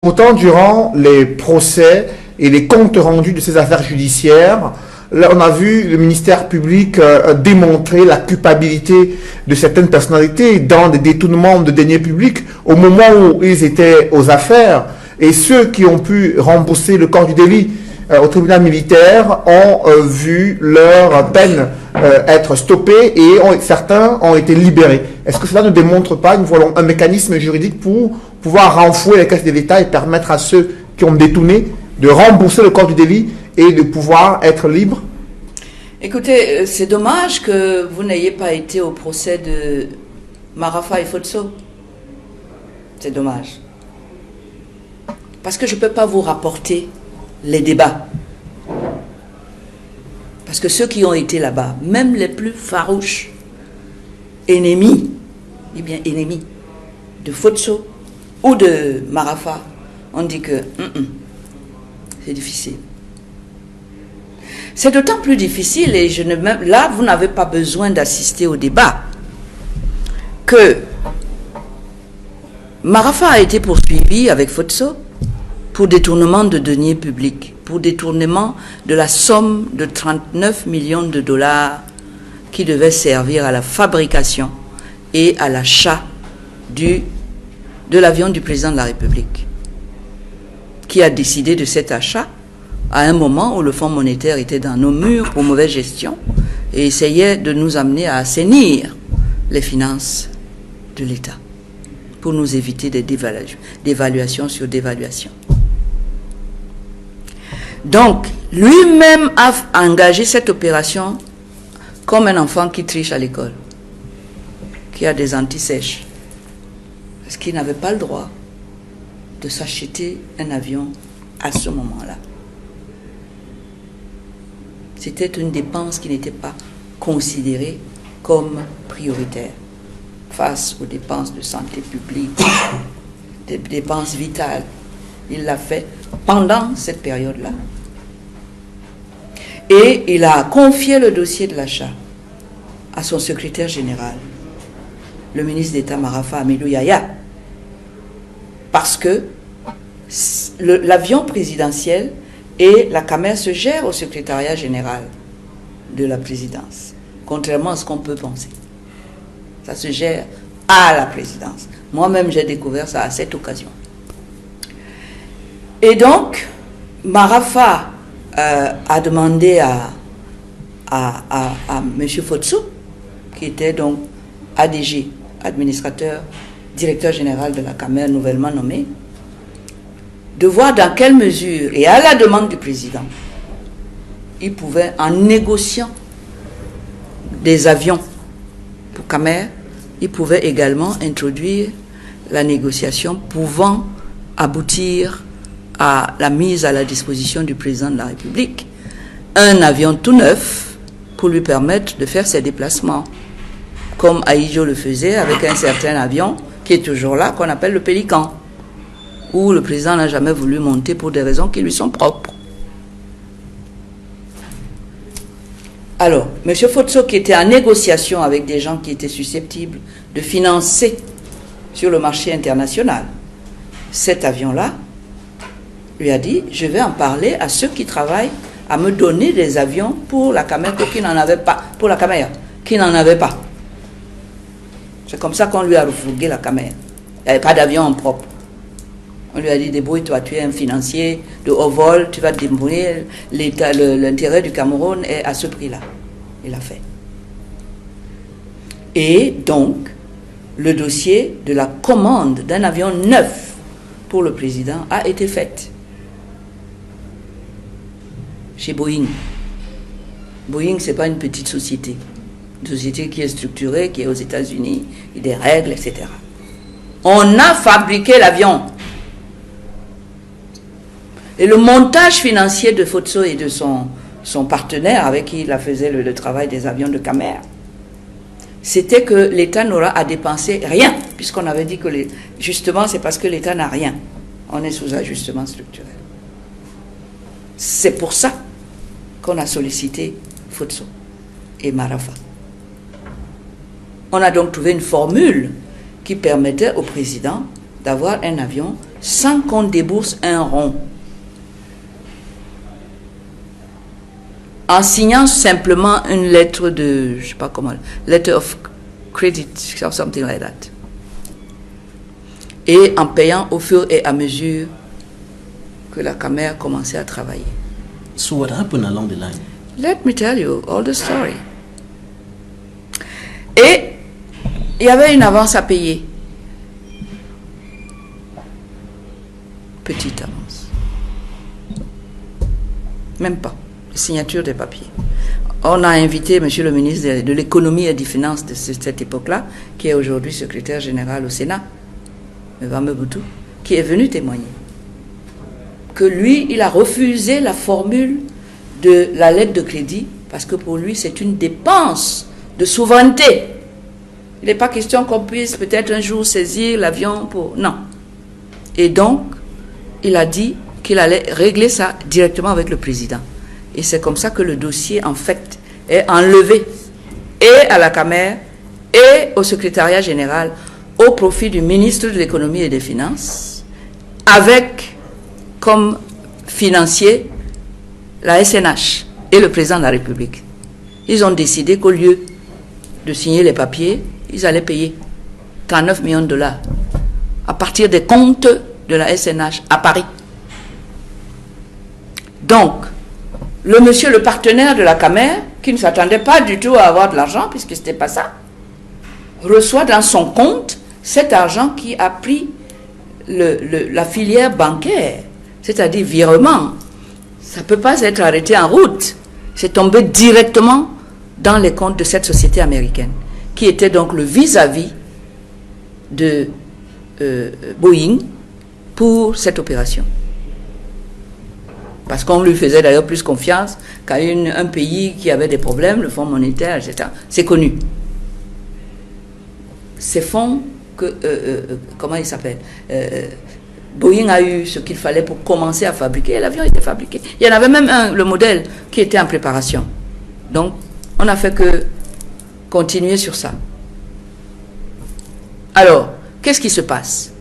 Pourtant, durant les procès et les comptes rendus de ces affaires judiciaires, là, on a vu le ministère public démontrer la culpabilité de certaines personnalités dans des détournements de deniers publics au moment où ils étaient aux affaires. Et ceux qui ont pu rembourser le corps du délit au tribunal militaire ont vu leur peine être stoppée et certains ont été libérés. Est-ce que cela ne démontre pas un mécanisme juridique pour pouvoir renflouer les caisses de l'État et permettre à ceux qui ont détourné de rembourser le corps du délit et de pouvoir être libres? Écoutez, c'est dommage que vous n'ayez pas été au procès de Marafa et Fotso. C'est dommage. Parce que je ne peux pas vous rapporter les débats. Parce que ceux qui ont été là-bas, même les plus farouches ennemis, eh bien ennemis de Fotso ou de Marafa, on dit que c'est difficile. C'est d'autant plus difficile, et là vous n'avez pas besoin d'assister au débat, que Marafa a été poursuivi avec Fotso pour détournement de deniers publics, pour détournement de la somme de 39 millions de dollars qui devait servir à la fabrication et à l'achat de l'avion du président de la République, qui a décidé de cet achat à un moment où le Fonds monétaire était dans nos murs pour mauvaise gestion et essayait de nous amener à assainir les finances de l'État pour nous éviter des dévaluations sur dévaluations. Donc, lui-même a engagé cette opération comme un enfant qui triche à l'école, qui a des antisèches, parce qu'il n'avait pas le droit de s'acheter un avion à ce moment-là. C'était une dépense qui n'était pas considérée comme prioritaire face aux dépenses de santé publique, des dépenses vitales. Il l'a fait pendant cette période-là. Et il a confié le dossier de l'achat à son secrétaire général, le ministre d'État Marafa Amidou Yaya, parce que l'avion présidentiel et la CAMER se gèrent au secrétariat général de la présidence, contrairement à ce qu'on peut penser. Ça se gère à la présidence. Moi-même, j'ai découvert ça à cette occasion. Et donc, Marafa a demandé à M. Fotso, qui était donc ADG, administrateur, directeur général de la CAMER nouvellement nommé, de voir dans quelle mesure, et à la demande du président, il pouvait, en négociant des avions pour CAMER, il pouvait également introduire la négociation pouvant aboutir à la mise à la disposition du président de la République un avion tout neuf pour lui permettre de faire ses déplacements, comme Aïdjo le faisait avec un certain avion qui est toujours là, qu'on appelle le Pélican, où le président n'a jamais voulu monter pour des raisons qui lui sont propres. Alors, M. Fotso, qui était en négociation avec des gens qui étaient susceptibles de financer sur le marché international cet avion-là, lui a dit, je vais en parler à ceux qui travaillent à me donner des avions pour la CAMER qui n'en avait pas, pour la CAMER qui n'en avait pas. C'est comme ça qu'on lui a refourgué la CAMER. Il n'y avait pas d'avion en propre. On lui a dit, débrouille-toi, tu es un financier de haut vol, tu vas te débrouiller, l'intérêt du Cameroun est à ce prix-là. Il a fait. Et donc, le dossier de la commande d'un avion neuf pour le président a été fait chez Boeing. Boeing, ce n'est pas une petite société. Une société qui est structurée, qui est aux États-Unis, il y a des règles, etc. On a fabriqué l'avion. Et le montage financier de Fotso et de son partenaire avec qui il faisait le travail des avions de CAMER, c'était que l'État n'aura à dépenser rien, puisqu'on avait dit que justement c'est parce que l'État n'a rien. On est sous ajustement structurel. C'est pour ça qu'on a sollicité Fotso et Marafa. On a donc trouvé une formule qui permettait au président d'avoir un avion sans qu'on débourse un rond. En signant simplement une lettre de, je sais pas comment, letter of credit, or something like that. Et en payant au fur et à mesure que la caméra commençait à travailler. So what happened along the line? Let me tell you all the story. Et il y avait une avance à payer. Petite avance. Même pas. Signature des papiers. On a invité M. le ministre de l'économie et des finances de cette époque-là, qui est aujourd'hui secrétaire général au Sénat, M. Boutou, qui est venu témoigner que lui, il a refusé la formule de la lettre de crédit parce que pour lui, c'est une dépense de souveraineté. Il n'est pas question qu'on puisse peut-être un jour saisir l'avion pour... Non. Et donc, il a dit qu'il allait régler ça directement avec le président. Et c'est comme ça que le dossier, en fait, est enlevé et à la Camer et au secrétariat général au profit du ministre de l'économie et des finances, avec comme financier la SNH et le président de la République. Ils ont décidé qu'au lieu de signer les papiers, ils allaient payer 39 millions de dollars à partir des comptes de la SNH à Paris. Donc, le partenaire de la Camer, qui ne s'attendait pas du tout à avoir de l'argent, puisque ce n'était pas ça, reçoit dans son compte cet argent qui a pris la filière bancaire, c'est-à-dire virement. Ça ne peut pas être arrêté en route. C'est tombé directement dans les comptes de cette société américaine, qui était donc le vis-à-vis de Boeing pour cette opération. Parce qu'on lui faisait d'ailleurs plus confiance qu'à un pays qui avait des problèmes, le Fonds monétaire, etc. C'est connu. Ces fonds, comment il s'appelle Boeing a eu ce qu'il fallait pour commencer à fabriquer, et l'avion était fabriqué. Il y en avait même le modèle qui était en préparation. Donc, on n'a fait que continuer sur ça. Alors, qu'est-ce qui se passe?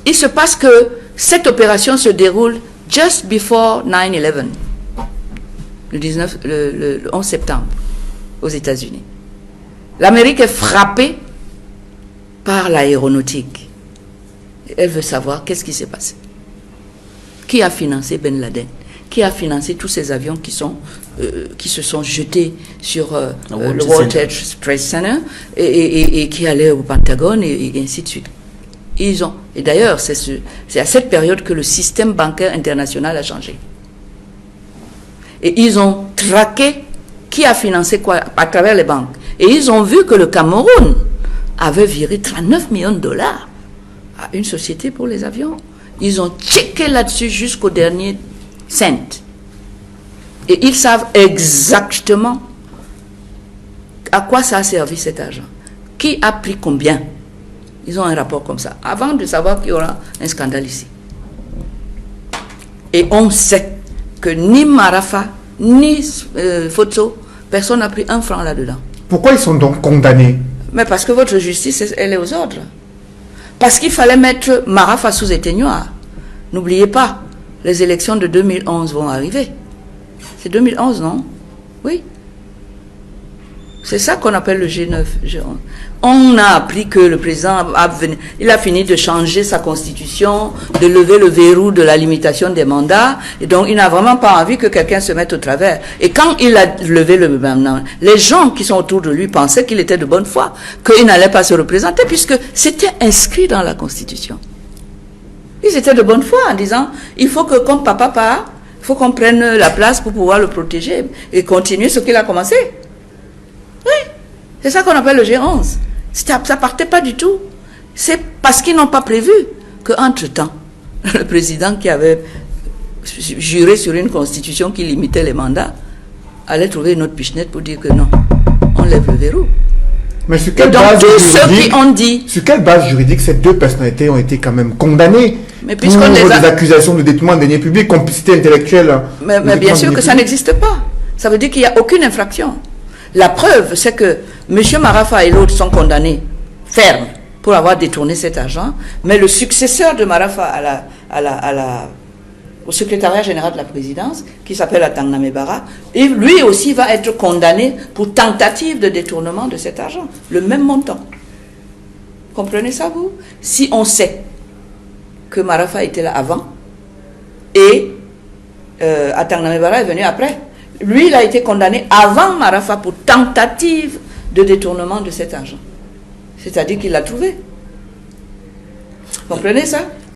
Il se passe que cette opération se déroule just before 9/11, le 11 septembre, aux États-Unis. L'Amérique est frappée par l'aéronautique. Elle veut savoir qu'est-ce qui s'est passé. Qui a financé Ben Laden? Qui a financé tous ces avions qui se sont jetés sur le World Trade Center et qui allaient au Pentagone et ainsi de suite. Et d'ailleurs, c'est à cette période que le système bancaire international a changé. Et ils ont traqué qui a financé quoi à travers les banques. Et ils ont vu que le Cameroun avait viré 39 millions de dollars à une société pour les avions. Ils ont checké là-dessus jusqu'au dernier cent. Et ils savent exactement à quoi ça a servi cet argent. Qui a pris combien? Ils ont un rapport comme ça, avant de savoir qu'il y aura un scandale ici. Et on sait que ni Marafa, ni Fotso, personne n'a pris un franc là-dedans. Pourquoi ils sont donc condamnés? Mais parce que votre justice, elle est aux ordres. Parce qu'il fallait mettre Marafa sous éteignoir. N'oubliez pas, les élections de 2011 vont arriver. C'est 2011, non? Oui. C'est ça qu'on appelle le G9, G11. On a appris que le président il a fini de changer sa constitution, de lever le verrou de la limitation des mandats, et donc il n'a vraiment pas envie que quelqu'un se mette au travers. Et quand il a levé le maintenant, les gens qui sont autour de lui pensaient qu'il était de bonne foi, qu'il n'allait pas se représenter, puisque c'était inscrit dans la constitution. Ils étaient de bonne foi en disant, il faut que comme papa part, il faut qu'on prenne la place pour pouvoir le protéger et continuer ce qu'il a commencé. Oui, c'est ça qu'on appelle le G11. Ça partait pas du tout. C'est parce qu'ils n'ont pas prévu qu'entre-temps, le président qui avait juré sur une constitution qui limitait les mandats allait trouver une autre pichenette pour dire que non, on lève le verrou. Mais sur quelle base juridique, sur quelle base juridique ces deux personnalités ont été quand même condamnées pour des accusations de détournement de deniers publics, complicité intellectuelle? Mais bien sûr que ça n'existe pas. Ça veut dire qu'il n'y a aucune infraction. La preuve, c'est que M. Marafa et l'autre sont condamnés fermes pour avoir détourné cet argent, mais le successeur de Marafa au secrétariat général de la présidence, qui s'appelle Atangname Bara, et lui aussi va être condamné pour tentative de détournement de cet argent, le même montant. Comprenez ça, vous? Si on sait que Marafa était là avant, et Atangname Bara est venu après, lui, il a été condamné avant Marafa pour tentative de détournement de cet argent. C'est-à-dire qu'il l'a trouvé. Comprenez ça?